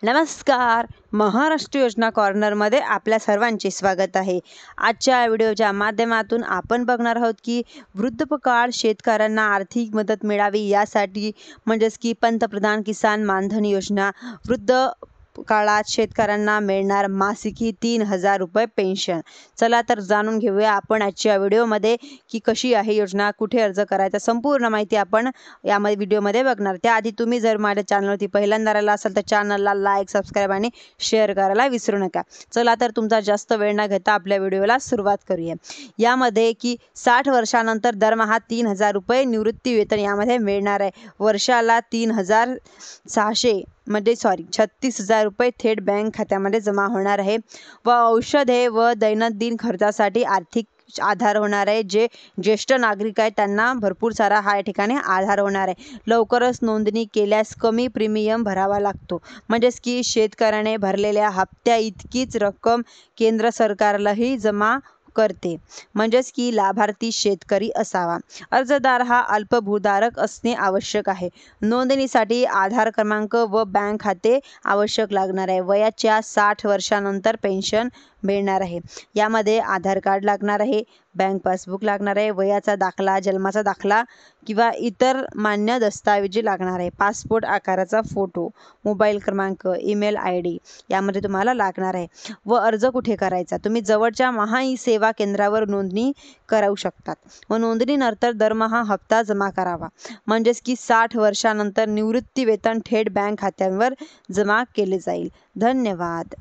नमस्कार. महाराष्ट्र योजना कॉर्नरमध्ये आपल्या सर्वांचे स्वागत आहे. आजच्या व्हिडिओच्या माध्यमातून आपण बघणार आहोत की वृद्धपकाळ शेतकऱ्यांना आर्थिक मदत मिळावी यासाठी म्हणजेच की पंतप्रधान किसान मानधन योजना वृद्ध काळात शेतकऱ्यांना मिळणार मासिकी 3,000 रुपये पेन्शन. चला तर जाणून घेऊया आपण आजच्या व्हिडिओमध्ये की कशी आहे योजना, कुठे अर्ज करायचा, संपूर्ण माहिती आपण यामध्ये व्हिडिओमध्ये बघणार. त्याआधी तुम्ही जर माझ्या चॅनलवरती पहिल्यांदा आला असाल तर चॅनलला लाईक, सबस्क्राईब आणि शेअर करायला विसरू नका. चला तर तुमचा जास्त वेळ न घेता आपल्या व्हिडिओला सुरुवात करूया. यामध्ये की 60 वर्षानंतर दरमहा 3,000 रुपये निवृत्ती वेतन यामध्ये मिळणार आहे. वर्षाला 3,600 म्हणजे 36,000 रुपये थेट बँक खात्यामध्ये जमा होणार आहे व औषधे व दैनंदिन खर्चासाठी आर्थिक आधार होणार आहे. जे ज्येष्ठ नागरिक आहेत त्यांना भरपूर सारा हा या ठिकाणी आधार होणार आहे. लवकरच नोंदणी केल्यास कमी प्रीमियम भरावा लागतो. म्हणजेच की शेतकऱ्याने भरलेल्या हप्त्या इतकीच रक्कम केंद्र सरकारलाही जमा करते. म्हणजेच की लाभार्थी शेतकरी असावा. अर्जदार हा अल्पभूधारक असणे आवश्यक आहे. नोंदणीसाठी आधार क्रमांक व बँक खाते आवश्यक लागणार आहे. वयाच्या 60 वर्षानंतर पेन्शन मिळणार आहे. यामध्ये आधार कार्ड लागणार आहे, बँक पासबुक लागणार आहे, वयाचा दाखला, जन्माचा दाखला किंवा इतर मान्य दस्तावेजी लागणार आहे. पासपोर्ट आकाराचा फोटो, मोबाईल क्रमांक, ईमेल ID यामध्ये तुम्हाला लागणार आहे. व अर्ज कुठे करायचा? तुम्ही जवळच्या महाई सेवा केंद्रावर नोंदणी करू शकतात व नोंदणीनंतर दरमहा हप्ता जमा करावा. म्हणजेच की 60 वर्षानंतर निवृत्ती वेतन थेट बँक खात्यांवर जमा केले जाईल. धन्यवाद.